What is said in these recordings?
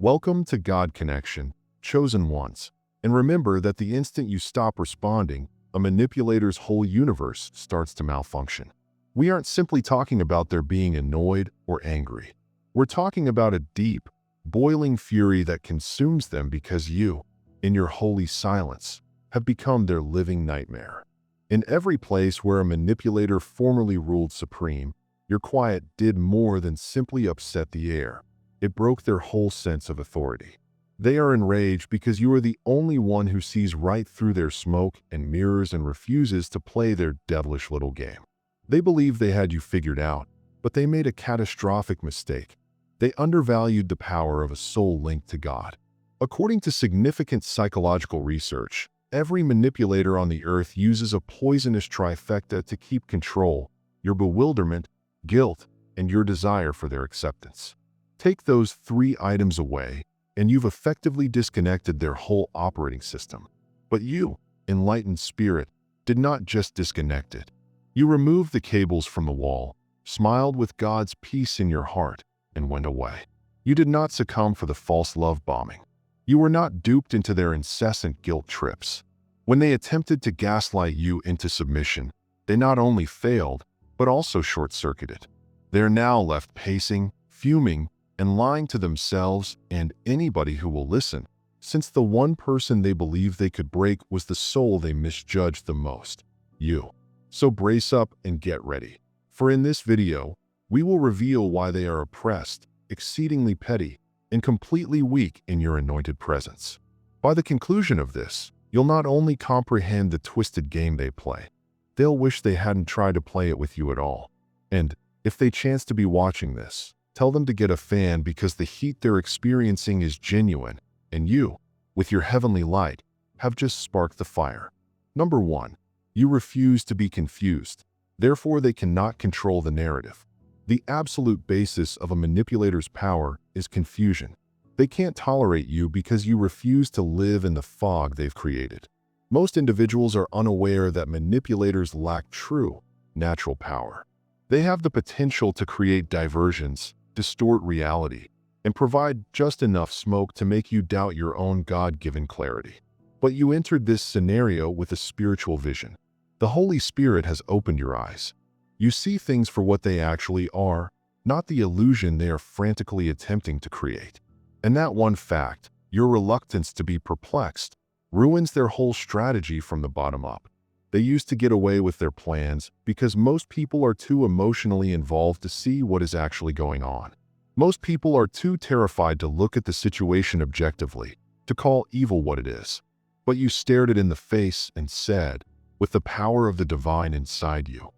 Welcome to God Connection, chosen ones. And remember that the instant you stop responding, a manipulator's whole universe starts to malfunction. We aren't simply talking about their being annoyed or angry. We're talking about a deep, boiling fury that consumes them because you, in your holy silence, have become their living nightmare. In every place where a manipulator formerly ruled supreme, your quiet did more than simply upset the air. It broke their whole sense of authority. They are enraged because you are the only one who sees right through their smoke and mirrors and refuses to play their devilish little game. They believe they had you figured out, but they made a catastrophic mistake. They undervalued the power of a soul linked to God. According to significant psychological research, every manipulator on the earth uses a poisonous trifecta to keep control: your bewilderment, guilt, and your desire for their acceptance. Take those three items away, and you've effectively disconnected their whole operating system. But you, enlightened spirit, did not just disconnect it. You removed the cables from the wall, smiled with God's peace in your heart, and went away. You did not succumb for the false love bombing. You were not duped into their incessant guilt trips. When they attempted to gaslight you into submission, they not only failed, but also short-circuited. They are now left pacing, fuming, and lying to themselves and anybody who will listen, since the one person they believed they could break was the soul they misjudged the most: you. So brace up and get ready. For in this video, we will reveal why they are oppressed, exceedingly petty, and completely weak in your anointed presence. By the conclusion of this, you'll not only comprehend the twisted game they play, they'll wish they hadn't tried to play it with you at all. And if they chance to be watching this, tell them to get a fan, because the heat they're experiencing is genuine, and you, with your heavenly light, have just sparked the fire. Number 1. You refuse to be confused. Therefore, they cannot control the narrative. The absolute basis of a manipulator's power is confusion. They can't tolerate you because you refuse to live in the fog they've created. Most individuals are unaware that manipulators lack true, natural power. They have the potential to create diversions, distort reality, and provide just enough smoke to make you doubt your own God-given clarity. But you entered this scenario with a spiritual vision. The Holy Spirit has opened your eyes. You see things for what they actually are, not the illusion they are frantically attempting to create. And that one fact, your reluctance to be perplexed, ruins their whole strategy from the bottom up. They used to get away with their plans because most people are too emotionally involved to see what is actually going on. Most people are too terrified to look at the situation objectively, to call evil what it is. But you stared it in the face and said, with the power of the divine inside you,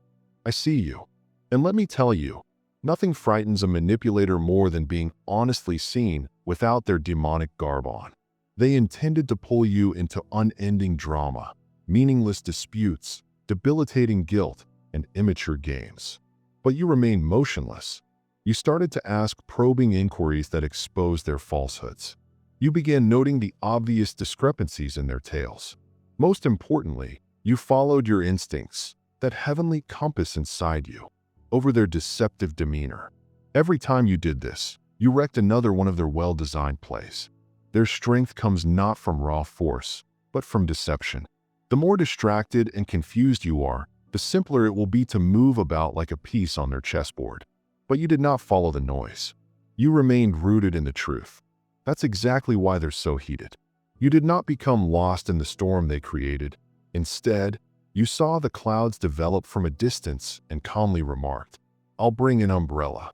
I see you. And let me tell you, nothing frightens a manipulator more than being honestly seen without their demonic garb on. They intended to pull you into unending drama, meaningless disputes, debilitating guilt, and immature games. But you remained motionless. You started to ask probing inquiries that exposed their falsehoods. You began noting the obvious discrepancies in their tales. Most importantly, you followed your instincts, that heavenly compass inside you, over their deceptive demeanor. Every time you did this, you wrecked another one of their well-designed plays. Their strength comes not from raw force, but from deception. The more distracted and confused you are, the simpler it will be to move about like a piece on their chessboard. But you did not follow the noise. You remained rooted in the truth. That's exactly why they're so heated. You did not become lost in the storm they created. Instead, you saw the clouds develop from a distance and calmly remarked, I'll bring an umbrella.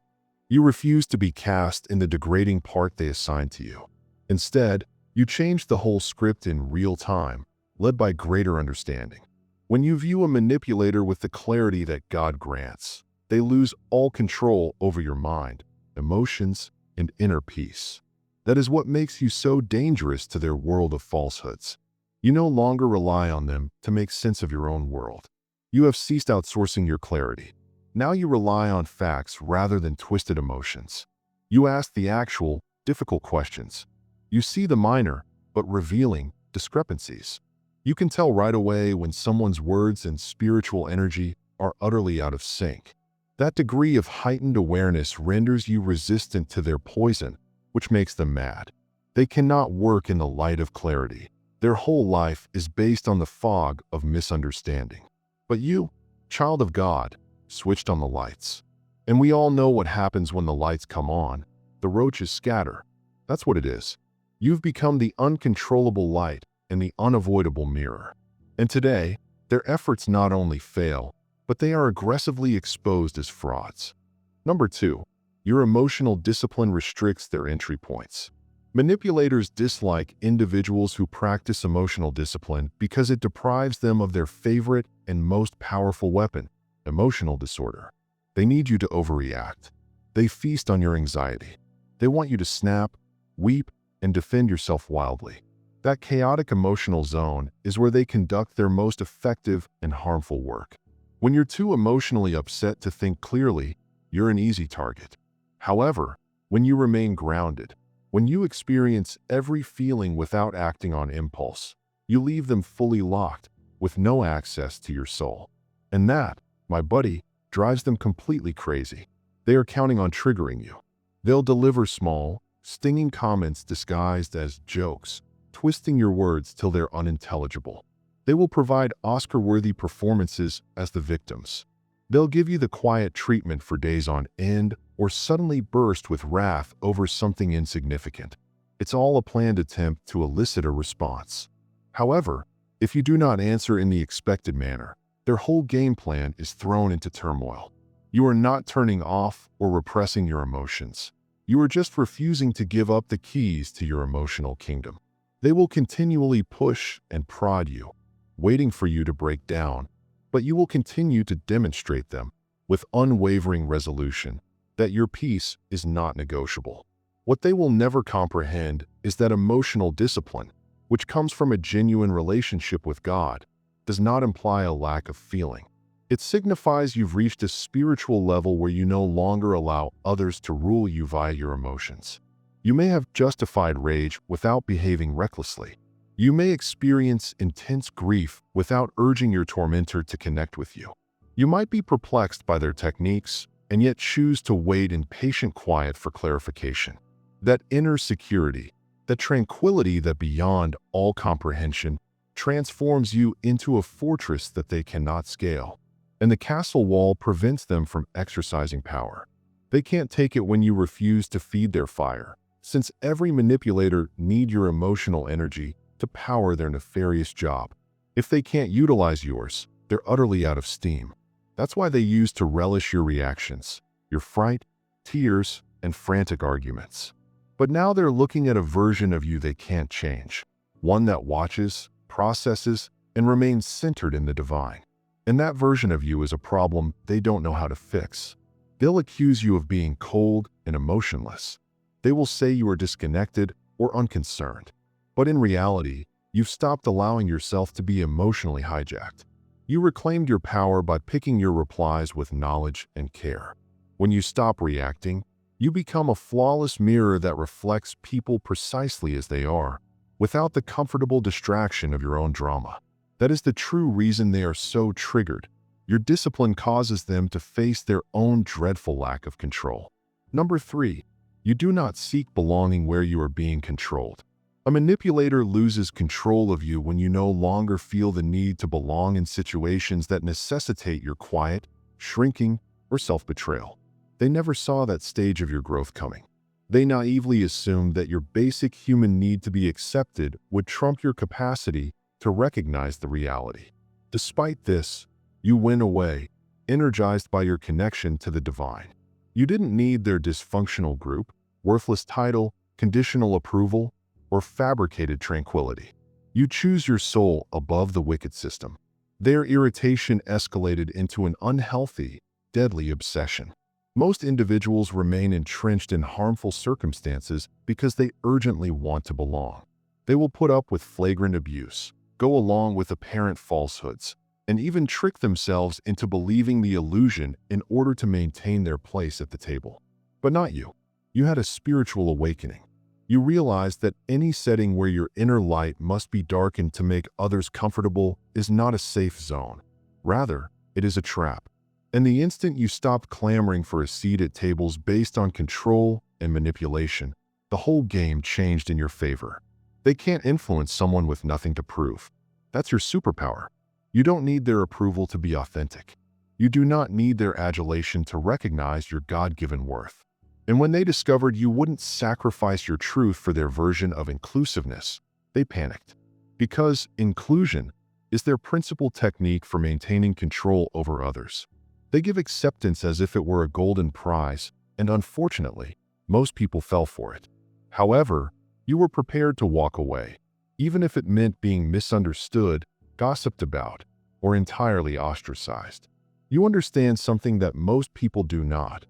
You refused to be cast in the degrading part they assigned to you. Instead, you changed the whole script in real time, led by greater understanding. When you view a manipulator with the clarity that God grants, they lose all control over your mind, emotions, and inner peace. That is what makes you so dangerous to their world of falsehoods. You no longer rely on them to make sense of your own world. You have ceased outsourcing your clarity. Now you rely on facts rather than twisted emotions. You ask the actual, difficult questions. You see the minor, but revealing, discrepancies. You can tell right away when someone's words and spiritual energy are utterly out of sync. That degree of heightened awareness renders you resistant to their poison, which makes them mad. They cannot work in the light of clarity. Their whole life is based on the fog of misunderstanding. But you, child of God, switched on the lights. And we all know what happens when the lights come on. The roaches scatter. That's what it is. You've become the uncontrollable light and the unavoidable mirror. And today, their efforts not only fail, but they are aggressively exposed as frauds. Number 2, your emotional discipline restricts their entry points. Manipulators dislike individuals who practice emotional discipline because it deprives them of their favorite and most powerful weapon, emotional disorder. They need you to overreact. They feast on your anxiety. They want you to snap, weep, and defend yourself wildly. That chaotic emotional zone is where they conduct their most effective and harmful work. When you're too emotionally upset to think clearly, you're an easy target. However, when you remain grounded, when you experience every feeling without acting on impulse, you leave them fully locked, with no access to your soul. And that, my buddy, drives them completely crazy. They are counting on triggering you. They'll deliver small, stinging comments disguised as jokes, twisting your words till they're unintelligible. They will provide Oscar-worthy performances as the victims. They'll give you the quiet treatment for days on end, or suddenly burst with wrath over something insignificant. It's all a planned attempt to elicit a response. However, if you do not answer in the expected manner, their whole game plan is thrown into turmoil. You are not turning off or repressing your emotions. You are just refusing to give up the keys to your emotional kingdom. They will continually push and prod you, waiting for you to break down, but you will continue to demonstrate them with unwavering resolution that your peace is not negotiable. What they will never comprehend is that emotional discipline, which comes from a genuine relationship with God, does not imply a lack of feeling. It signifies you've reached a spiritual level where you no longer allow others to rule you via your emotions. You may have justified rage without behaving recklessly. You may experience intense grief without urging your tormentor to connect with you. You might be perplexed by their techniques and yet choose to wait in patient quiet for clarification. That inner security, that tranquility that beyond all comprehension, transforms you into a fortress that they cannot scale. And the castle wall prevents them from exercising power. They can't take it when you refuse to feed their fire, since every manipulator needs your emotional energy to power their nefarious job. If they can't utilize yours, they're utterly out of steam. That's why they use to relish your reactions, your fright, tears, and frantic arguments. But now they're looking at a version of you they can't change, one that watches, processes, and remains centered in the divine. And that version of you is a problem they don't know how to fix. They'll accuse you of being cold and emotionless. They will say you are disconnected or unconcerned. But in reality, you've stopped allowing yourself to be emotionally hijacked. You reclaimed your power by picking your replies with knowledge and care. When you stop reacting, you become a flawless mirror that reflects people precisely as they are, without the comfortable distraction of your own drama. That is the true reason they are so triggered. Your discipline causes them to face their own dreadful lack of control. Number 3, you do not seek belonging where you are being controlled. A manipulator loses control of you when you no longer feel the need to belong in situations that necessitate your quiet, shrinking, or self-betrayal. They never saw that stage of your growth coming. They naively assumed that your basic human need to be accepted would trump your capacity to recognize the reality. Despite this, you went away, energized by your connection to the divine. You didn't need their dysfunctional group, worthless title, conditional approval, or fabricated tranquility. You choose your soul above the wicked system. Their irritation escalated into an unhealthy, deadly obsession. Most individuals remain entrenched in harmful circumstances because they urgently want to belong. They will put up with flagrant abuse, go along with apparent falsehoods, and even trick themselves into believing the illusion in order to maintain their place at the table. But not you. You had a spiritual awakening. You realized that any setting where your inner light must be darkened to make others comfortable is not a safe zone. Rather, it is a trap. And the instant you stopped clamoring for a seat at tables based on control and manipulation, the whole game changed in your favor. They can't influence someone with nothing to prove. That's your superpower. You don't need their approval to be authentic. You do not need their adulation to recognize your God-given worth. And when they discovered you wouldn't sacrifice your truth for their version of inclusiveness, they panicked. Because inclusion is their principal technique for maintaining control over others. They give acceptance as if it were a golden prize, and unfortunately, most people fell for it. However, you were prepared to walk away, even if it meant being misunderstood, gossiped about, or entirely ostracized. You understand something that most people do not.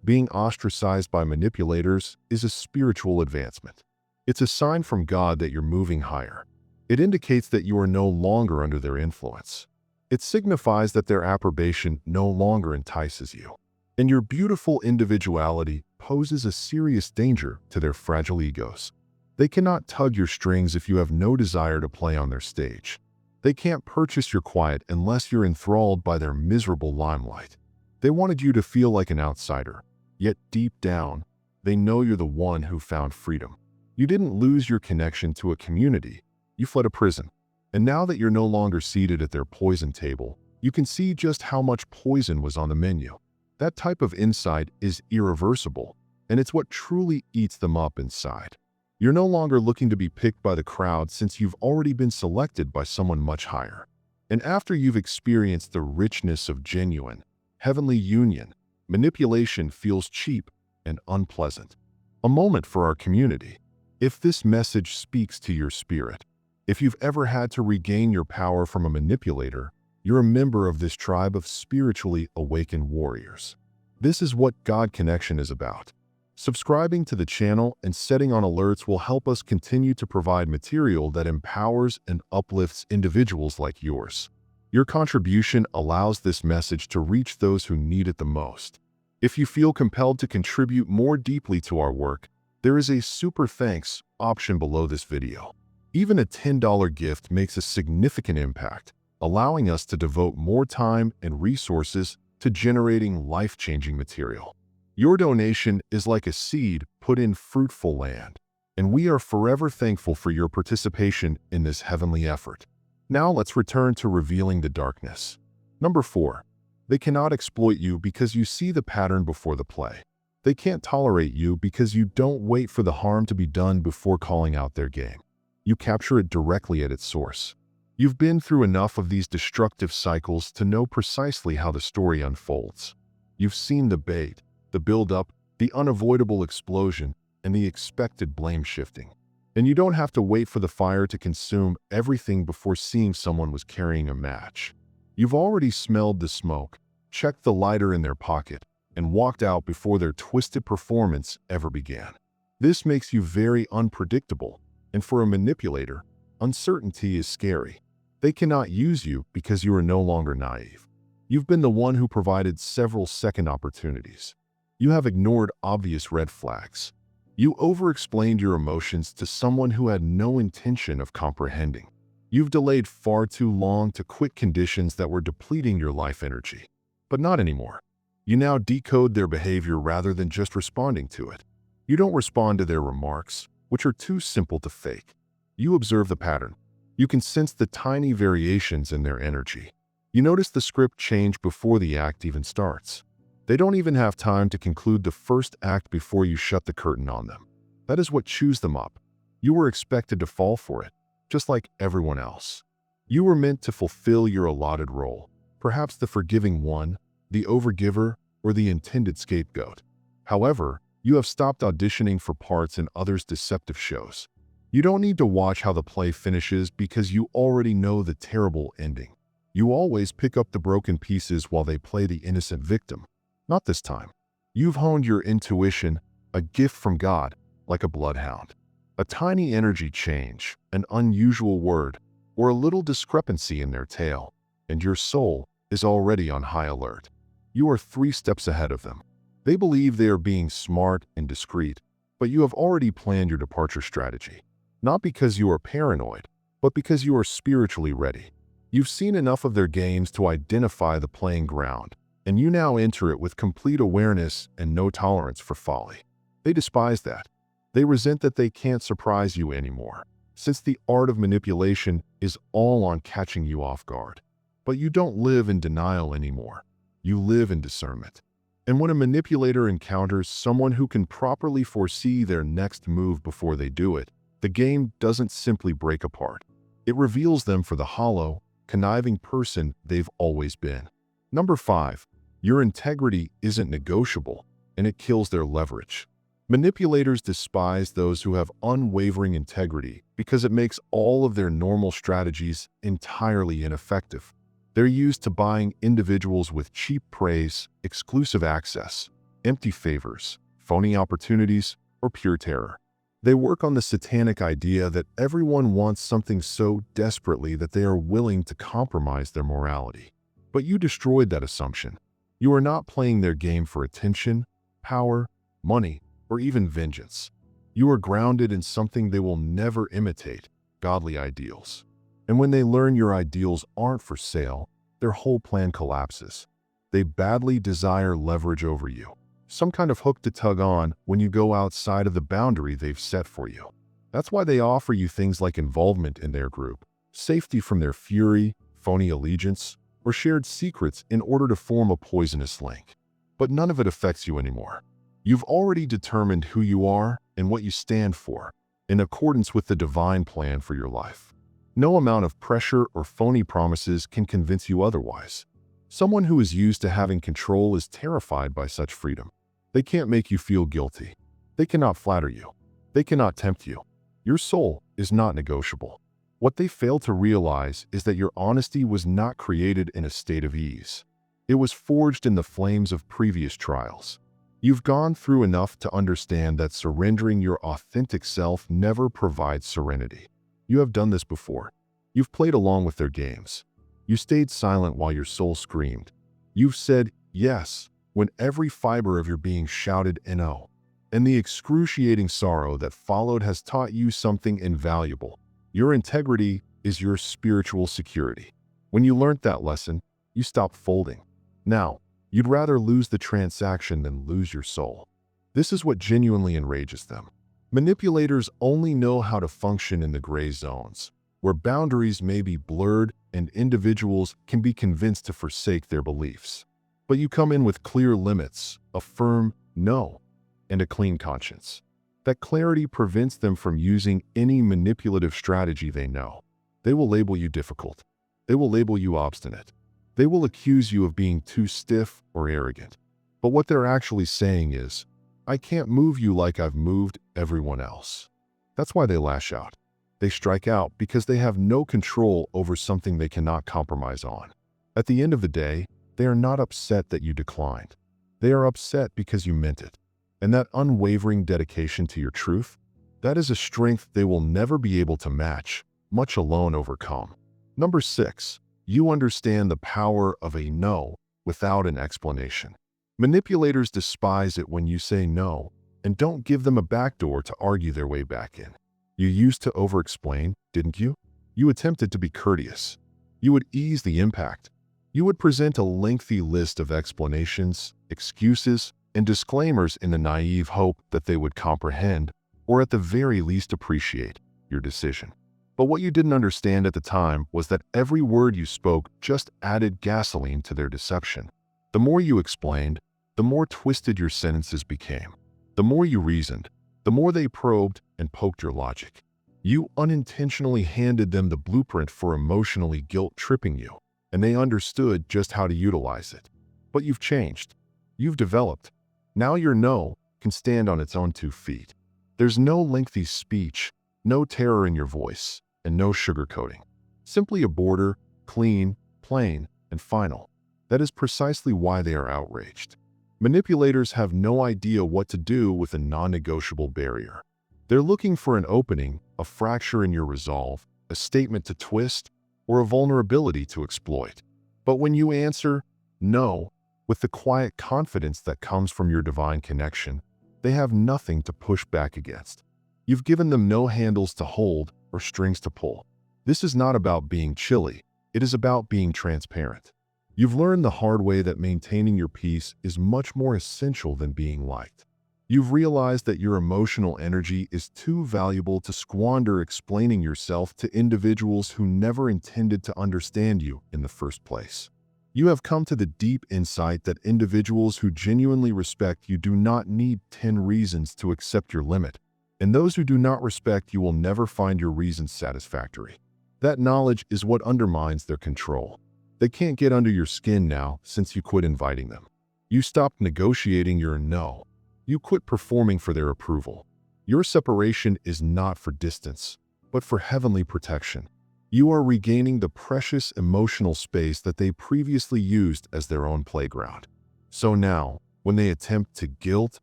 Being ostracized by manipulators is a spiritual advancement. It's a sign from God that you're moving higher. It indicates that you are no longer under their influence. It signifies that their approbation no longer entices you. And your beautiful individuality poses a serious danger to their fragile egos. They cannot tug your strings if you have no desire to play on their stage. They can't purchase your quiet unless you're enthralled by their miserable limelight. They wanted you to feel like an outsider, yet deep down, they know you're the one who found freedom. You didn't lose your connection to a community. You fled a prison. And now that you're no longer seated at their poison table, you can see just how much poison was on the menu. That type of insight is irreversible, and it's what truly eats them up inside. You're no longer looking to be picked by the crowd since you've already been selected by someone much higher. And after you've experienced the richness of genuine, heavenly union, manipulation feels cheap and unpleasant. A moment for our community. If this message speaks to your spirit, if you've ever had to regain your power from a manipulator, you're a member of this tribe of spiritually awakened warriors. This is what God Connection is about. Subscribing to the channel and setting on alerts will help us continue to provide material that empowers and uplifts individuals like yours. Your contribution allows this message to reach those who need it the most. If you feel compelled to contribute more deeply to our work, there is a super thanks option below this video. Even a $10 gift makes a significant impact, allowing us to devote more time and resources to generating life-changing material. Your donation is like a seed put in fruitful land, and we are forever thankful for your participation in this heavenly effort. Now let's return to revealing the darkness. Number 4. They cannot exploit you because you see the pattern before the play. They can't tolerate you because you don't wait for the harm to be done before calling out their game. You capture it directly at its source. You've been through enough of these destructive cycles to know precisely how the story unfolds. You've seen the bait, the build-up, the unavoidable explosion, and the expected blame shifting. And you don't have to wait for the fire to consume everything before seeing someone was carrying a match. You've already smelled the smoke, checked the lighter in their pocket, and walked out before their twisted performance ever began. This makes you very unpredictable. And for a manipulator, uncertainty is scary. They cannot use you because you are no longer naive. You've been the one who provided several second opportunities. You have ignored obvious red flags. You over-explained your emotions to someone who had no intention of comprehending. You've delayed far too long to quit conditions that were depleting your life energy. But not anymore. You now decode their behavior rather than just responding to it. You don't respond to their remarks, which are too simple to fake. You observe the pattern. You can sense the tiny variations in their energy. You notice the script change before the act even starts. They don't even have time to conclude the first act before you shut the curtain on them. That is what chews them up. You were expected to fall for it, just like everyone else. You were meant to fulfill your allotted role, perhaps the forgiving one, the overgiver, or the intended scapegoat. However, you have stopped auditioning for parts in others' deceptive shows. You don't need to watch how the play finishes because you already know the terrible ending. You always pick up the broken pieces while they play the innocent victim. Not this time. You've honed your intuition, a gift from God, like a bloodhound. A tiny energy change, an unusual word, or a little discrepancy in their tale, and your soul is already on high alert. You are 3 steps ahead of them. They believe they are being smart and discreet, but you have already planned your departure strategy. Not because you are paranoid, but because you are spiritually ready. You've seen enough of their games to identify the playing ground, and you now enter it with complete awareness and no tolerance for folly. They despise that. They resent that they can't surprise you anymore, since the art of manipulation is all on catching you off guard. But you don't live in denial anymore. You live in discernment. And when a manipulator encounters someone who can properly foresee their next move before they do it, the game doesn't simply break apart. It reveals them for the hollow, conniving person they've always been. Number 5. Your integrity isn't negotiable, and it kills their leverage. Manipulators despise those who have unwavering integrity because it makes all of their normal strategies entirely ineffective. They're used to buying individuals with cheap praise, exclusive access, empty favors, phony opportunities, or pure terror. They work on the satanic idea that everyone wants something so desperately that they are willing to compromise their morality. But you destroyed that assumption. You are not playing their game for attention, power, money, or even vengeance. You are grounded in something they will never imitate: godly ideals. And when they learn your ideals aren't for sale, their whole plan collapses. They badly desire leverage over you, some kind of hook to tug on when you go outside of the boundary they've set for you. That's why they offer you things like involvement in their group, safety from their fury, phony allegiance, or shared secrets in order to form a poisonous link. But none of it affects you anymore. You've already determined who you are and what you stand for, in accordance with the divine plan for your life. No amount of pressure or phony promises can convince you otherwise. Someone who is used to having control is terrified by such freedom. They can't make you feel guilty. They cannot flatter you. They cannot tempt you. Your soul is not negotiable. What they fail to realize is that your honesty was not created in a state of ease. It was forged in the flames of previous trials. You've gone through enough to understand that surrendering your authentic self never provides serenity. You have done this before. You've played along with their games. You stayed silent while your soul screamed. You've said yes when every fiber of your being shouted no. And the excruciating sorrow that followed has taught you something invaluable. Your integrity is your spiritual security. When you learned that lesson, you stopped folding. Now, you'd rather lose the transaction than lose your soul. This is what genuinely enrages them. Manipulators only know how to function in the gray zones, where boundaries may be blurred and individuals can be convinced to forsake their beliefs. But you come in with clear limits, a firm no, and a clean conscience. That clarity prevents them from using any manipulative strategy they know. They will label you difficult. They will label you obstinate. They will accuse you of being too stiff or arrogant. But what they're actually saying is, I can't move you like I've moved everyone else. That's why they lash out. They strike out because they have no control over something they cannot compromise on. At the end of the day, they are not upset that you declined. They are upset because you meant it. And that unwavering dedication to your truth, that is a strength they will never be able to match, much alone overcome. Number 6, you understand the power of a no without an explanation. Manipulators despise it when you say no and don't give them a backdoor to argue their way back in. You used to over-explain, didn't you? You attempted to be courteous. You would ease the impact. You would present a lengthy list of explanations, excuses, and disclaimers in the naive hope that they would comprehend, or at the very least appreciate, your decision. But what you didn't understand at the time was that every word you spoke just added gasoline to their deception. The more you explained, the more twisted your sentences became. The more you reasoned, the more they probed and poked your logic. You unintentionally handed them the blueprint for emotionally guilt-tripping you, and they understood just how to utilize it. But you've changed. You've developed. Now your no can stand on its own 2 feet. There's no lengthy speech, no terror in your voice, and no sugarcoating. Simply a border, clean, plain, and final. That is precisely why they are outraged. Manipulators have no idea what to do with a non-negotiable barrier. They're looking for an opening, a fracture in your resolve, a statement to twist, or a vulnerability to exploit. But when you answer no, with the quiet confidence that comes from your divine connection, they have nothing to push back against. You've given them no handles to hold or strings to pull. This is not about being chilly. It is about being transparent. You've learned the hard way that maintaining your peace is much more essential than being liked. You've realized that your emotional energy is too valuable to squander explaining yourself to individuals who never intended to understand you in the first place. You have come to the deep insight that individuals who genuinely respect you do not need 10 reasons to accept your limit, and those who do not respect you will never find your reasons satisfactory. That knowledge is what undermines their control. They can't get under your skin now since you quit inviting them. You stopped negotiating your no. You quit performing for their approval. Your separation is not for distance, but for heavenly protection. You are regaining the precious emotional space that they previously used as their own playground. So now, when they attempt to guilt,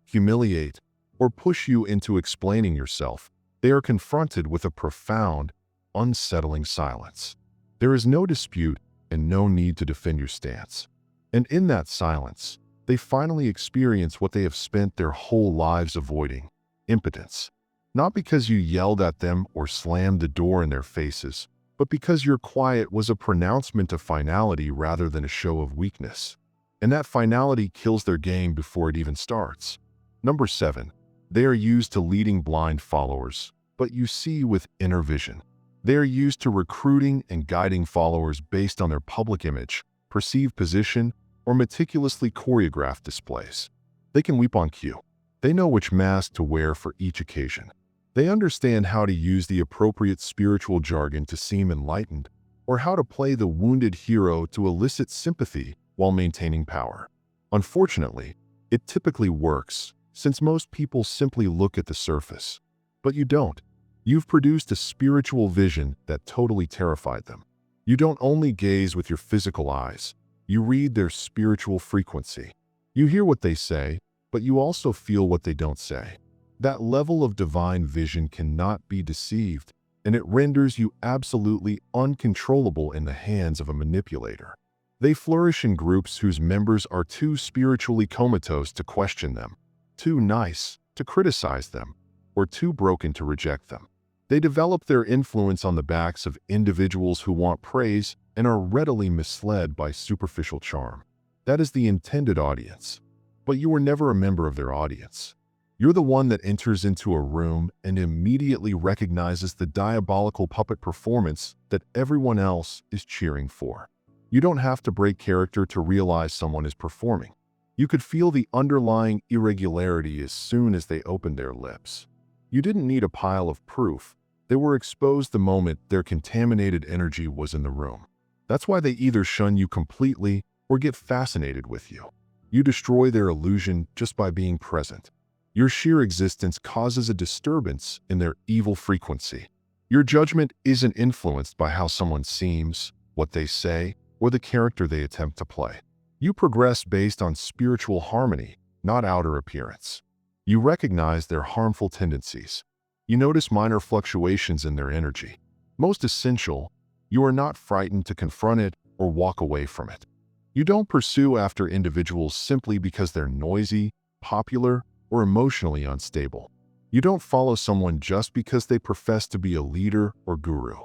humiliate, or push you into explaining yourself, they are confronted with a profound, unsettling silence. There is no dispute and no need to defend your stance. And in that silence, they finally experience what they have spent their whole lives avoiding: impotence. Not because you yelled at them or slammed the door in their faces, but because your quiet was a pronouncement of finality rather than a show of weakness. And that finality kills their game before it even starts. Number 7. They are used to leading blind followers, but you see with inner vision. They are used to recruiting and guiding followers based on their public image, perceived position, or meticulously choreographed displays. They can weep on cue. They know which mask to wear for each occasion. They understand how to use the appropriate spiritual jargon to seem enlightened, or how to play the wounded hero to elicit sympathy while maintaining power. Unfortunately, it typically works, since most people simply look at the surface. But you don't. You've produced a spiritual vision that totally terrified them. You don't only gaze with your physical eyes. You read their spiritual frequency. You hear what they say, but you also feel what they don't say. That level of divine vision cannot be deceived, and it renders you absolutely uncontrollable in the hands of a manipulator. They flourish in groups whose members are too spiritually comatose to question them, too nice to criticize them, or too broken to reject them. They develop their influence on the backs of individuals who want praise and are readily misled by superficial charm. That is the intended audience. But you were never a member of their audience. You're the one that enters into a room and immediately recognizes the diabolical puppet performance that everyone else is cheering for. You don't have to break character to realize someone is performing. You could feel the underlying irregularity as soon as they opened their lips. You didn't need a pile of proof. They were exposed the moment their contaminated energy was in the room. That's why they either shun you completely or get fascinated with you. You destroy their illusion just by being present. Your sheer existence causes a disturbance in their evil frequency. Your judgment isn't influenced by how someone seems, what they say, or the character they attempt to play. You progress based on spiritual harmony, not outer appearance. You recognize their harmful tendencies. You notice minor fluctuations in their energy. Most essential, you are not frightened to confront it or walk away from it. You don't pursue after individuals simply because they're noisy, popular, or emotionally unstable. You don't follow someone just because they profess to be a leader or guru.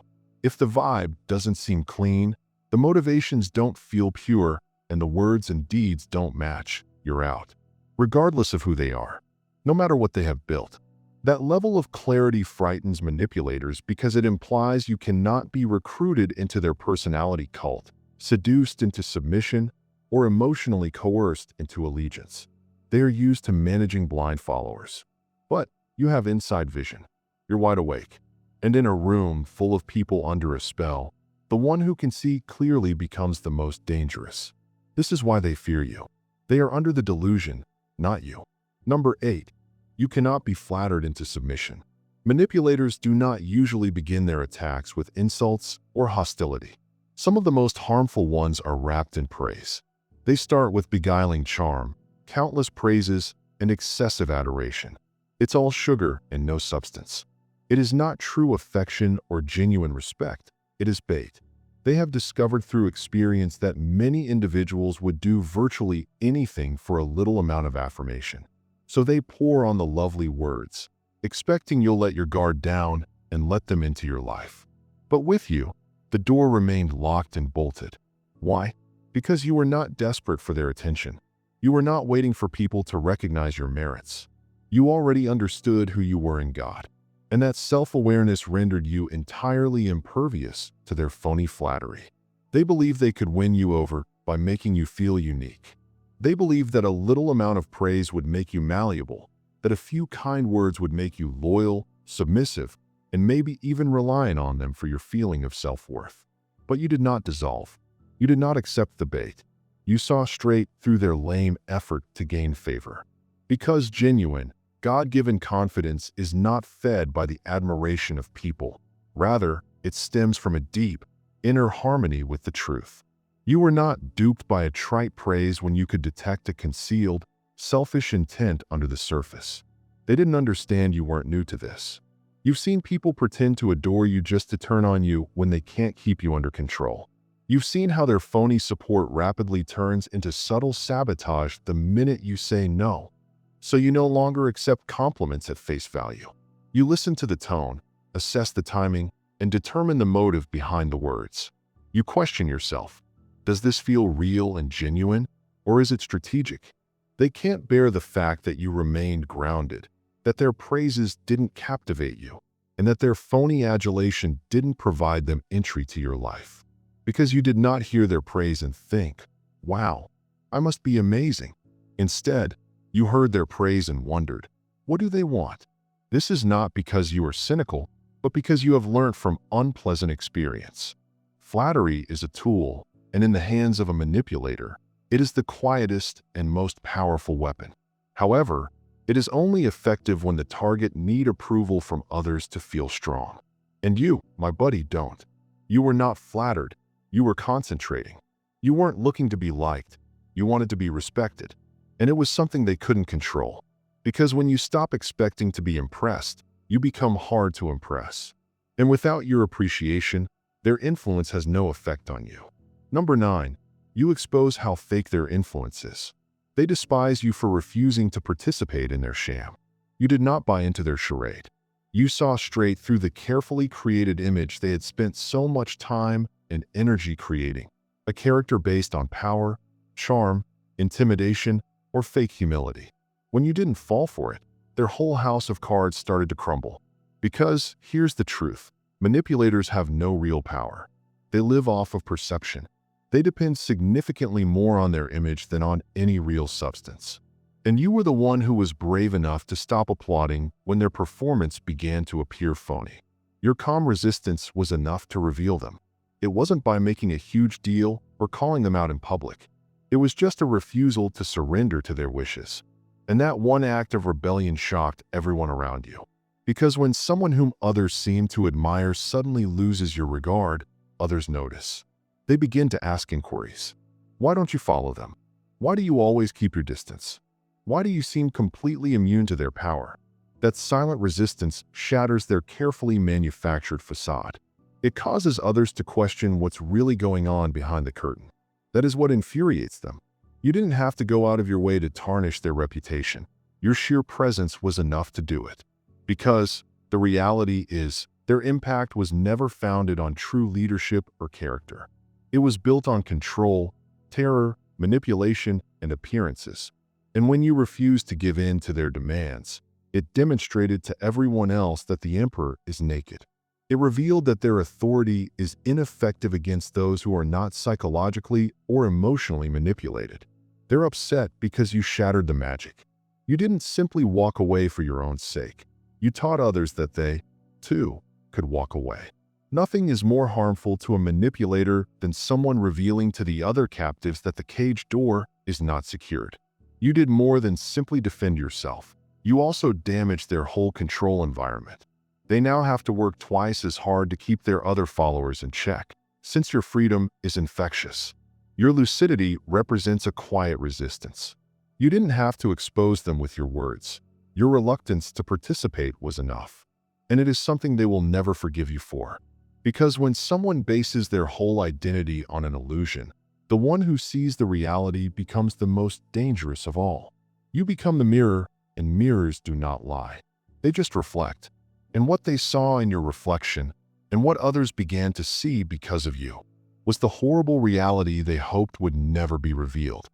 If the vibe doesn't seem clean, the motivations don't feel pure, and the words and deeds don't match, you're out. Regardless of who they are, no matter what they have built. That level of clarity frightens manipulators because it implies you cannot be recruited into their personality cult, seduced into submission, or emotionally coerced into allegiance. They are used to managing blind followers. But you have inside vision. You're wide awake. And in a room full of people under a spell, the one who can see clearly becomes the most dangerous. This is why they fear you. They are under the delusion, not you. Number 8. You cannot be flattered into submission. Manipulators do not usually begin their attacks with insults or hostility. Some of the most harmful ones are wrapped in praise. They start with beguiling charm, countless praises, and excessive adoration. It's all sugar and no substance. It is not true affection or genuine respect. It is bait. They have discovered through experience that many individuals would do virtually anything for a little amount of affirmation. So they pour on the lovely words, expecting you'll let your guard down and let them into your life. But with you, the door remained locked and bolted. Why? Because you were not desperate for their attention. You were not waiting for people to recognize your merits. You already understood who you were in God, and that self-awareness rendered you entirely impervious to their phony flattery. They believed they could win you over by making you feel unique. They believed that a little amount of praise would make you malleable, that a few kind words would make you loyal, submissive, and maybe even reliant on them for your feeling of self-worth. But you did not dissolve. You did not accept the bait. You saw straight through their lame effort to gain favor. Because genuine, God-given confidence is not fed by the admiration of people. Rather, it stems from a deep, inner harmony with the truth. You were not duped by a trite praise when you could detect a concealed, selfish intent under the surface. They didn't understand you weren't new to this. You've seen people pretend to adore you just to turn on you when they can't keep you under control. You've seen how their phony support rapidly turns into subtle sabotage the minute you say no. So you no longer accept compliments at face value. You listen to the tone, assess the timing, and determine the motive behind the words. You question yourself. Does this feel real and genuine, or is it strategic? They can't bear the fact that you remained grounded, that their praises didn't captivate you, and that their phony adulation didn't provide them entry to your life. Because you did not hear their praise and think, wow, I must be amazing. Instead, you heard their praise and wondered, what do they want? This is not because you are cynical, but because you have learned from unpleasant experience. Flattery is a tool, and in the hands of a manipulator, it is the quietest and most powerful weapon. However, it is only effective when the target need approval from others to feel strong. And you, my buddy, don't. You were not flattered. You were concentrating. You weren't looking to be liked. You wanted to be respected. And it was something they couldn't control. Because when you stop expecting to be impressed, you become hard to impress. And without your appreciation, their influence has no effect on you. Number 9. You expose how fake their influence is. They despise you for refusing to participate in their sham. You did not buy into their charade. You saw straight through the carefully created image they had spent so much time and energy creating. A character based on power, charm, intimidation, or fake humility. When you didn't fall for it, their whole house of cards started to crumble. Because, here's the truth, manipulators have no real power. They live off of perception. They depend significantly more on their image than on any real substance. And you were the one who was brave enough to stop applauding when their performance began to appear phony. Your calm resistance was enough to reveal them. It wasn't by making a huge deal or calling them out in public. It was just a refusal to surrender to their wishes. And that one act of rebellion shocked everyone around you. Because when someone whom others seem to admire suddenly loses your regard, others notice. They begin to ask inquiries. Why don't you follow them? Why do you always keep your distance? Why do you seem completely immune to their power? That silent resistance shatters their carefully manufactured facade. It causes others to question what's really going on behind the curtain. That is what infuriates them. You didn't have to go out of your way to tarnish their reputation. Your sheer presence was enough to do it. Because the reality is, their impact was never founded on true leadership or character. It was built on control, terror, manipulation, and appearances. And when you refused to give in to their demands, it demonstrated to everyone else that the emperor is naked. It revealed that their authority is ineffective against those who are not psychologically or emotionally manipulated. They're upset because you shattered the magic. You didn't simply walk away for your own sake. You taught others that they, too, could walk away. Nothing is more harmful to a manipulator than someone revealing to the other captives that the cage door is not secured. You did more than simply defend yourself. You also damaged their whole control environment. They now have to work twice as hard to keep their other followers in check, since your freedom is infectious. Your lucidity represents a quiet resistance. You didn't have to expose them with your words. Your reluctance to participate was enough. And it is something they will never forgive you for. Because when someone bases their whole identity on an illusion, the one who sees the reality becomes the most dangerous of all. You become the mirror, and mirrors do not lie. They just reflect. And what they saw in your reflection, and what others began to see because of you, was the horrible reality they hoped would never be revealed.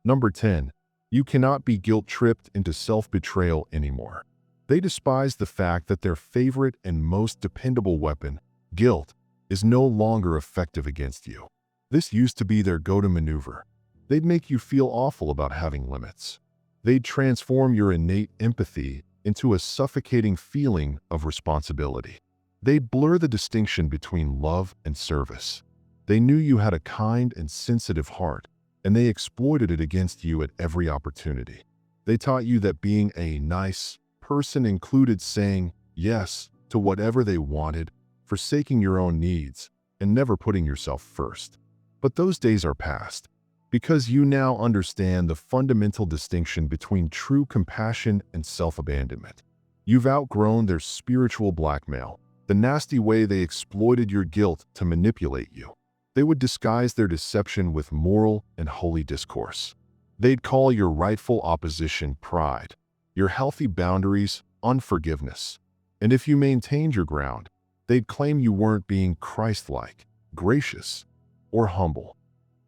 Number 10. You cannot be guilt-tripped into self-betrayal anymore. They despise the fact that their favorite and most dependable weapon, guilt, is no longer effective against you. This used to be their go-to maneuver. They'd make you feel awful about having limits. They'd transform your innate empathy into a suffocating feeling of responsibility. They'd blur the distinction between love and service. They knew you had a kind and sensitive heart, and they exploited it against you at every opportunity. They taught you that being a nice person included saying yes to whatever they wanted, forsaking your own needs, and never putting yourself first. But those days are past, because you now understand the fundamental distinction between true compassion and self-abandonment. You've outgrown their spiritual blackmail, the nasty way they exploited your guilt to manipulate you. They would disguise their deception with moral and holy discourse. They'd call your rightful opposition pride, your healthy boundaries unforgiveness. And if you maintained your ground, they'd claim you weren't being Christ-like, gracious, or humble.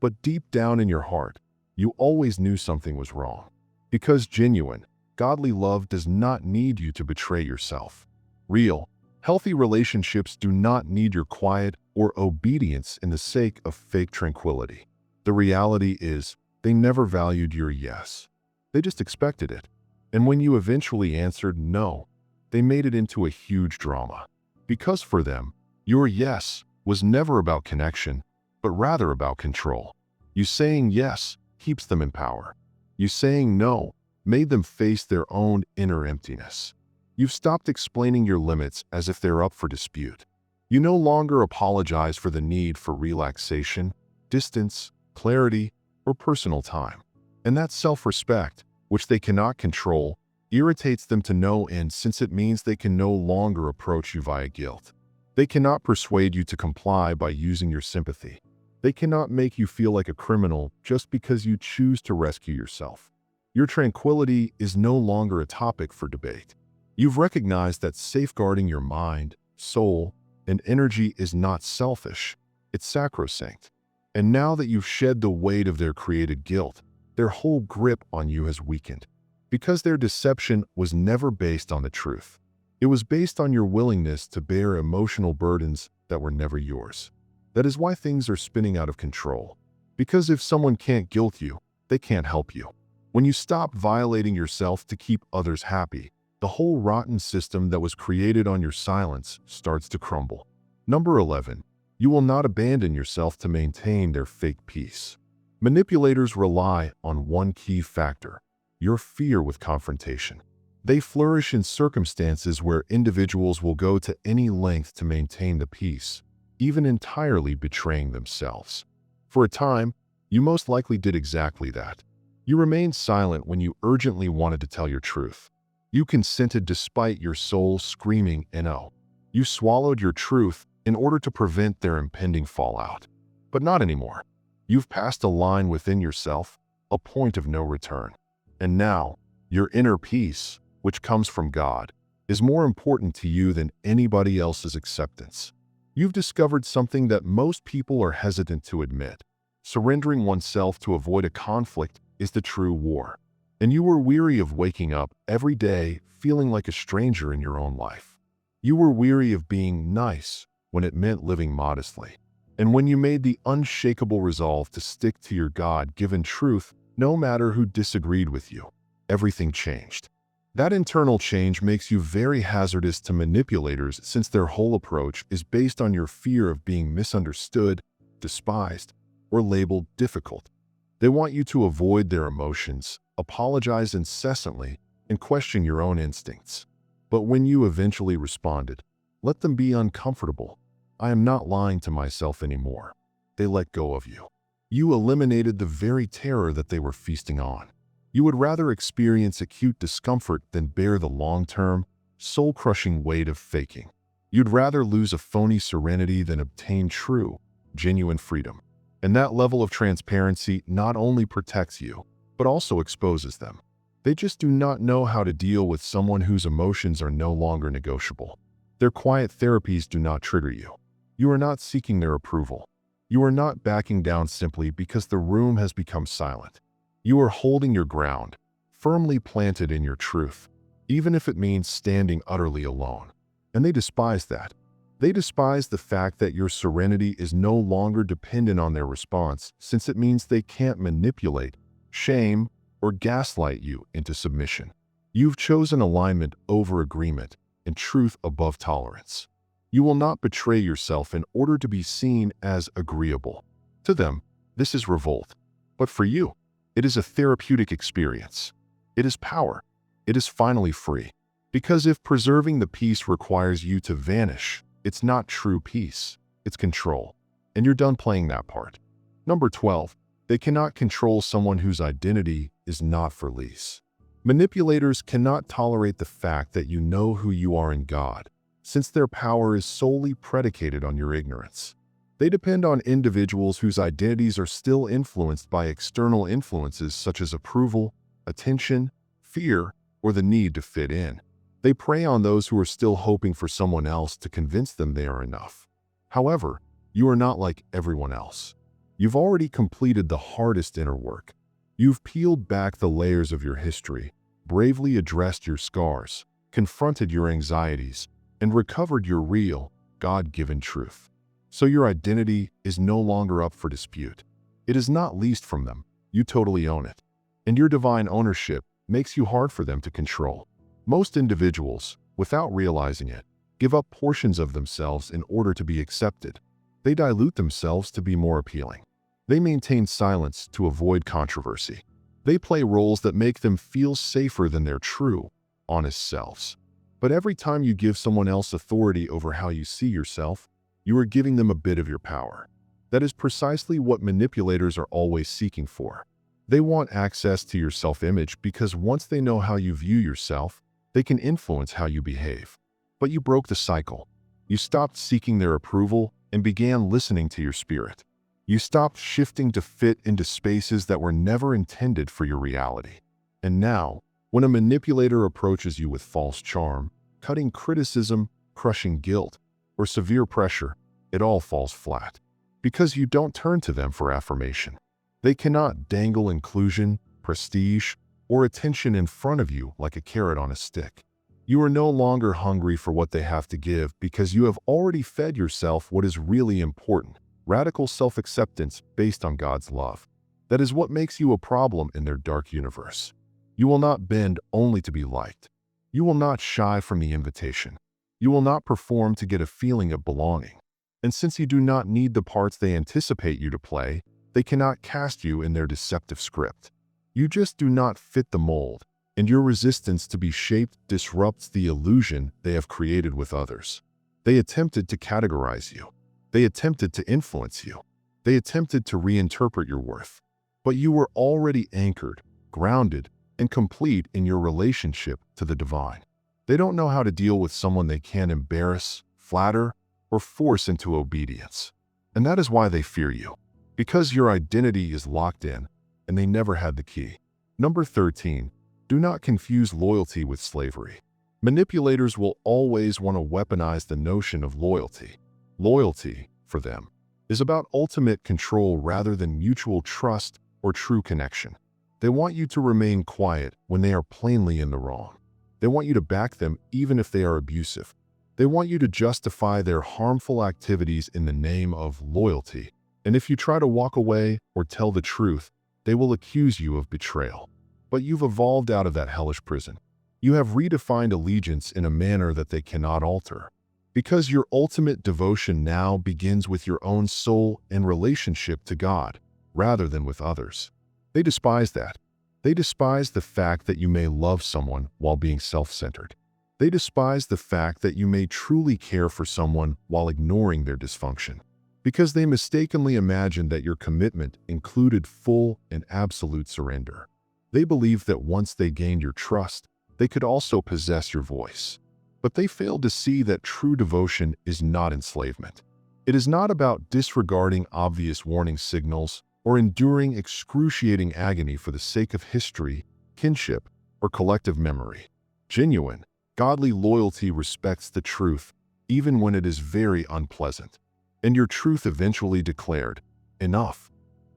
But deep down in your heart, you always knew something was wrong. Because genuine, godly love does not need you to betray yourself. Real, healthy relationships do not need your quiet or obedience in the sake of fake tranquility. The reality is, they never valued your yes. They just expected it. And when you eventually answered no, they made it into a huge drama. Because for them, your yes was never about connection, but rather about control. You saying yes keeps them in power. You saying no made them face their own inner emptiness. You've stopped explaining your limits as if they're up for dispute. You no longer apologize for the need for relaxation, distance, clarity, or personal time. And that self-respect, which they cannot control, irritates them to no end since it means they can no longer approach you via guilt. They cannot persuade you to comply by using your sympathy. They cannot make you feel like a criminal just because you choose to rescue yourself. Your tranquility is no longer a topic for debate. You've recognized that safeguarding your mind, soul, and energy is not selfish, it's sacrosanct. And now that you've shed the weight of their created guilt, their whole grip on you has weakened. Because their deception was never based on the truth. It was based on your willingness to bear emotional burdens that were never yours. That is why things are spinning out of control. Because if someone can't guilt you, they can't help you. When you stop violating yourself to keep others happy, the whole rotten system that was created on your silence starts to crumble. Number 11. You will not abandon yourself to maintain their fake peace. Manipulators rely on one key factor: your fear with confrontation. They flourish in circumstances where individuals will go to any length to maintain the peace, even entirely betraying themselves. For a time, you most likely did exactly that. You remained silent when you urgently wanted to tell your truth. You consented despite your soul screaming no. You swallowed your truth in order to prevent their impending fallout. But not anymore. You've passed a line within yourself, a point of no return. And now, your inner peace, which comes from God, is more important to you than anybody else's acceptance. You've discovered something that most people are hesitant to admit. Surrendering oneself to avoid a conflict is the true war. And you were weary of waking up every day feeling like a stranger in your own life. You were weary of being nice when it meant living modestly. And when you made the unshakable resolve to stick to your God-given truth, no matter who disagreed with you, everything changed. That internal change makes you very hazardous to manipulators since their whole approach is based on your fear of being misunderstood, despised, or labeled difficult. They want you to avoid their emotions, apologize incessantly, and question your own instincts. But when you eventually responded, let them be uncomfortable. I am not lying to myself anymore. They let go of you. You eliminated the very terror that they were feasting on. You would rather experience acute discomfort than bear the long-term, soul-crushing weight of faking. You'd rather lose a phony serenity than obtain true, genuine freedom. And that level of transparency not only protects you, but also exposes them. They just do not know how to deal with someone whose emotions are no longer negotiable. Their quiet therapies do not trigger you. You are not seeking their approval. You are not backing down simply because the room has become silent. You are holding your ground, firmly planted in your truth, even if it means standing utterly alone. And they despise that. They despise the fact that your serenity is no longer dependent on their response, since it means they can't manipulate, shame, or gaslight you into submission. You've chosen alignment over agreement and truth above tolerance. You will not betray yourself in order to be seen as agreeable. To them, this is revolt. But for you, it is a therapeutic experience. It is power. It is finally free. Because if preserving the peace requires you to vanish, it's not true peace, it's control. And you're done playing that part. Number 12, they cannot control someone whose identity is not for lease. Manipulators cannot tolerate the fact that you know who you are in God, since their power is solely predicated on your ignorance. They depend on individuals whose identities are still influenced by external influences such as approval, attention, fear, or the need to fit in. They prey on those who are still hoping for someone else to convince them they are enough. However, you are not like everyone else. You've already completed the hardest inner work. You've peeled back the layers of your history, bravely addressed your scars, confronted your anxieties, and recovered your real, God-given truth. So your identity is no longer up for dispute. It is not leased from them. You totally own it. And your divine ownership makes you hard for them to control. Most individuals, without realizing it, give up portions of themselves in order to be accepted. They dilute themselves to be more appealing. They maintain silence to avoid controversy. They play roles that make them feel safer than their true, honest selves. But every time you give someone else authority over how you see yourself, you are giving them a bit of your power. That is precisely what manipulators are always seeking for. They want access to your self-image because once they know how you view yourself, they can influence how you behave. But you broke the cycle. You stopped seeking their approval and began listening to your spirit. You stopped shifting to fit into spaces that were never intended for your reality. And now, when a manipulator approaches you with false charm, cutting criticism, crushing guilt, or severe pressure, it all falls flat. Because you don't turn to them for affirmation. They cannot dangle inclusion, prestige, or attention in front of you like a carrot on a stick. You are no longer hungry for what they have to give because you have already fed yourself what is really important, radical self-acceptance based on God's love. That is what makes you a problem in their dark universe. You will not bend only to be liked. You will not shy from the invitation. You will not perform to get a feeling of belonging. And since you do not need the parts they anticipate you to play, they cannot cast you in their deceptive script. You just do not fit the mold, and your resistance to be shaped disrupts the illusion they have created with others. They attempted to categorize you. They attempted to influence you. They attempted to reinterpret your worth. But you were already anchored, grounded, and complete in your relationship to the divine. They don't know how to deal with someone they can't embarrass, flatter, or force into obedience. And that is why they fear you. Because your identity is locked in, and they never had the key. Number 13. Do not confuse loyalty with slavery. Manipulators will always want to weaponize the notion of loyalty. Loyalty, for them, is about ultimate control rather than mutual trust or true connection. They want you to remain quiet when they are plainly in the wrong. They want you to back them even if they are abusive. They want you to justify their harmful activities in the name of loyalty. And if you try to walk away or tell the truth, they will accuse you of betrayal. But you've evolved out of that hellish prison. You have redefined allegiance in a manner that they cannot alter. Because your ultimate devotion now begins with your own soul and relationship to God, rather than with others. They despise that. They despise the fact that you may love someone while being self-centered. They despise the fact that you may truly care for someone while ignoring their dysfunction. Because they mistakenly imagined that your commitment included full and absolute surrender. They believed that once they gained your trust, they could also possess your voice. But they failed to see that true devotion is not enslavement. It is not about disregarding obvious warning signals or enduring excruciating agony for the sake of history, kinship, or collective memory. Genuine, godly loyalty respects the truth, even when it is very unpleasant. And your truth eventually declared, enough.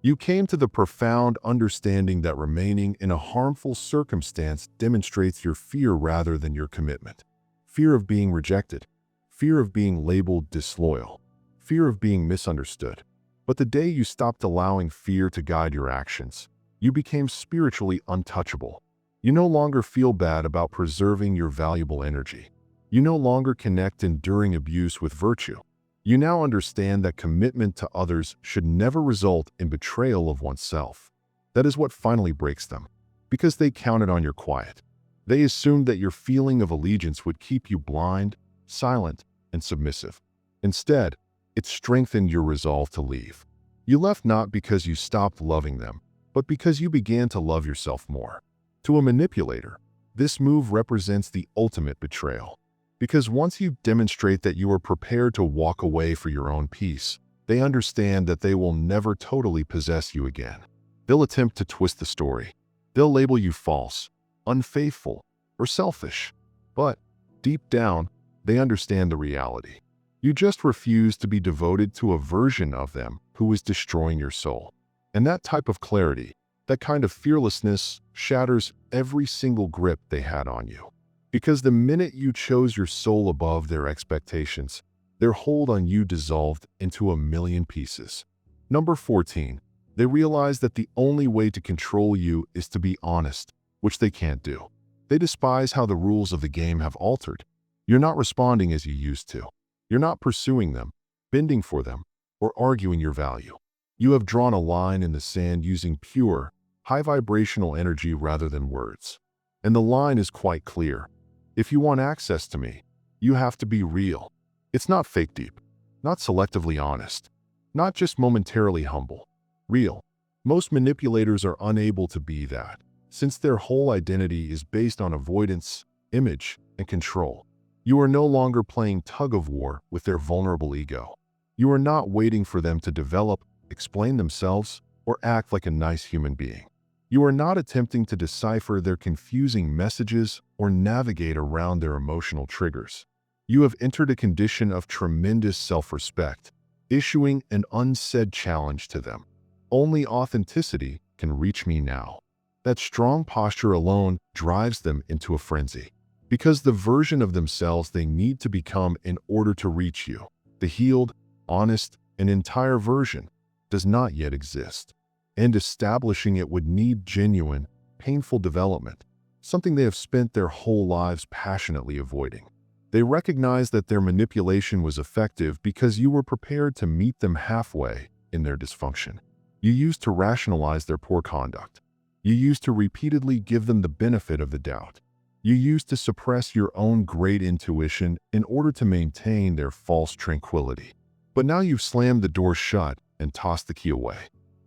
You came to the profound understanding that remaining in a harmful circumstance demonstrates your fear rather than your commitment. Fear of being rejected, fear of being labeled disloyal, fear of being misunderstood. But the day you stopped allowing fear to guide your actions, you became spiritually untouchable. You no longer feel bad about preserving your valuable energy. You no longer connect enduring abuse with virtue. You now understand that commitment to others should never result in betrayal of oneself. That is what finally breaks them, because they counted on your quiet. They assumed that your feeling of allegiance would keep you blind, silent, and submissive. Instead, it strengthened your resolve to leave. You left not because you stopped loving them, but because you began to love yourself more. To a manipulator, this move represents the ultimate betrayal. Because once you demonstrate that you are prepared to walk away for your own peace, they understand that they will never totally possess you again. They'll attempt to twist the story. They'll label you false, unfaithful, or selfish. But deep down, they understand the reality. You just refuse to be devoted to a version of them who is destroying your soul. And that type of clarity, that kind of fearlessness, shatters every single grip they had on you. Because the minute you chose your soul above their expectations, their hold on you dissolved into a million pieces. Number 14. They realize that the only way to control you is to be honest, which they can't do. They despise how the rules of the game have altered. You're not responding as you used to. You're not pursuing them, bending for them, or arguing your value. You have drawn a line in the sand using pure, high-vibrational energy rather than words. And the line is quite clear. If you want access to me, you have to be real. It's not fake deep, not selectively honest, not just momentarily humble. Real. Most manipulators are unable to be that, since their whole identity is based on avoidance, image, and control. You are no longer playing tug-of-war with their vulnerable ego. You are not waiting for them to develop, explain themselves, or act like a nice human being. You are not attempting to decipher their confusing messages or navigate around their emotional triggers. You have entered a condition of tremendous self-respect, issuing an unsaid challenge to them. Only authenticity can reach me now. That strong posture alone drives them into a frenzy. Because the version of themselves they need to become in order to reach you, the healed, honest, and entire version, does not yet exist. And establishing it would need genuine, painful development, something they have spent their whole lives passionately avoiding. They recognize that their manipulation was effective because you were prepared to meet them halfway in their dysfunction. You used to rationalize their poor conduct. You used to repeatedly give them the benefit of the doubt. You used to suppress your own great intuition in order to maintain their false tranquility. But now you've slammed the door shut and tossed the key away.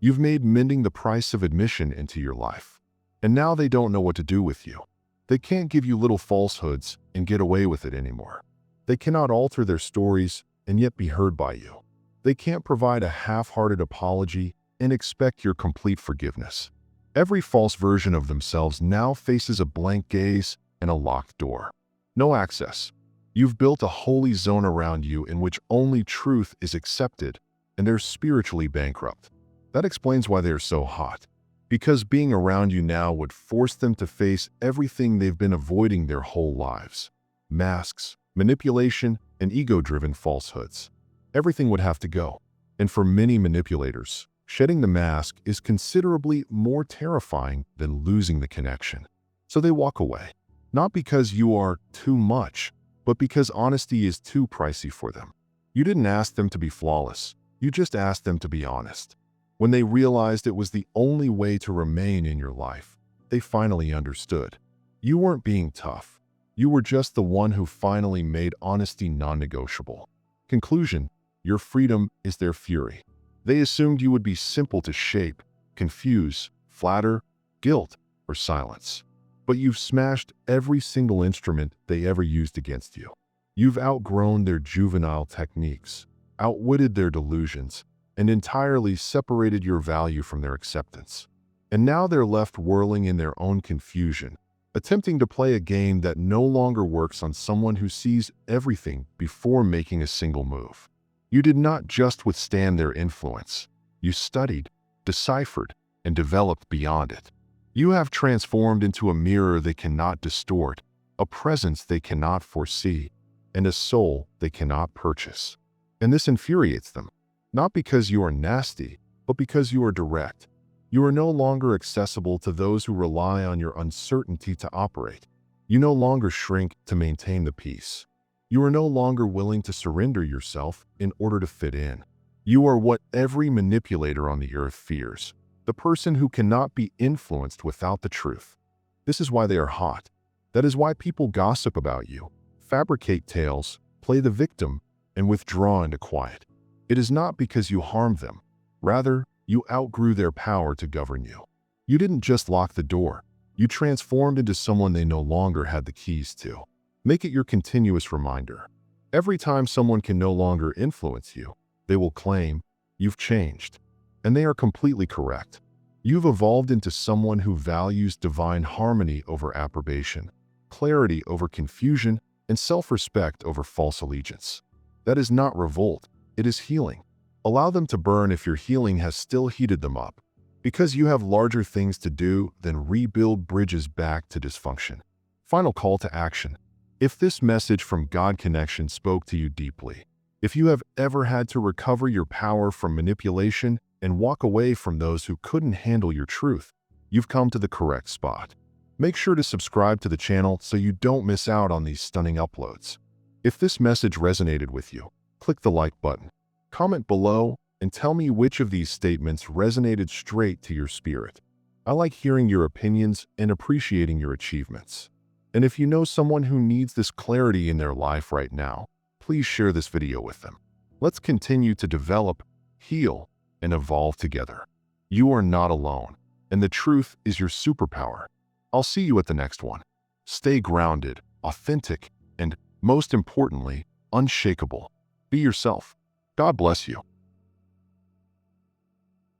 You've made mending the price of admission into your life. And now they don't know what to do with you. They can't give you little falsehoods and get away with it anymore. They cannot alter their stories and yet be heard by you. They can't provide a half-hearted apology and expect your complete forgiveness. Every false version of themselves now faces a blank gaze and a locked door. No access. You've built a holy zone around you in which only truth is accepted, and they're spiritually bankrupt. That explains why they are so hot. Because being around you now would force them to face everything they've been avoiding their whole lives. Masks, manipulation, and ego-driven falsehoods. Everything would have to go. And for many manipulators, shedding the mask is considerably more terrifying than losing the connection. So they walk away. Not because you are too much, but because honesty is too pricey for them. You didn't ask them to be flawless. You just asked them to be honest. When they realized it was the only way to remain in your life, they finally understood. You weren't being tough. You were just the one who finally made honesty non-negotiable. Conclusion: your freedom is their fury. They assumed you would be simple to shape, confuse, flatter, guilt, or silence. But you've smashed every single instrument they ever used against you. You've outgrown their juvenile techniques, outwitted their delusions, and entirely separated your value from their acceptance. And now they're left whirling in their own confusion, attempting to play a game that no longer works on someone who sees everything before making a single move. You did not just withstand their influence. You studied, deciphered, and developed beyond it. You have transformed into a mirror they cannot distort, a presence they cannot foresee, and a soul they cannot purchase. And this infuriates them, not because you are nasty, but because you are direct. You are no longer accessible to those who rely on your uncertainty to operate. You no longer shrink to maintain the peace. You are no longer willing to surrender yourself in order to fit in. You are what every manipulator on the earth fears, the person who cannot be influenced without the truth. This is why they are hot. That is why people gossip about you, fabricate tales, play the victim, and withdraw into quiet. It is not because you harmed them. Rather, you outgrew their power to govern you. You didn't just lock the door. You transformed into someone they no longer had the keys to. Make it your continuous reminder. Every time someone can no longer influence you, they will claim, "You've changed." And they are completely correct. You've evolved into someone who values divine harmony over approbation, clarity over confusion, and self-respect over false allegiance. That is not revolt, it is healing. Allow them to burn if your healing has still heated them up, because you have larger things to do than rebuild bridges back to dysfunction. Final call to action. If this message from God Connection spoke to you deeply, if you have ever had to recover your power from manipulation and walk away from those who couldn't handle your truth, you've come to the correct spot. Make sure to subscribe to the channel so you don't miss out on these stunning uploads. If this message resonated with you, click the like button. Comment below and tell me which of these statements resonated straight to your spirit. I like hearing your opinions and appreciating your achievements. And if you know someone who needs this clarity in their life right now, please share this video with them. Let's continue to develop, heal, and evolve together. You are not alone, and the truth is your superpower. I'll see you at the next one. Stay grounded, authentic, and, most importantly, unshakable. Be yourself. God bless you.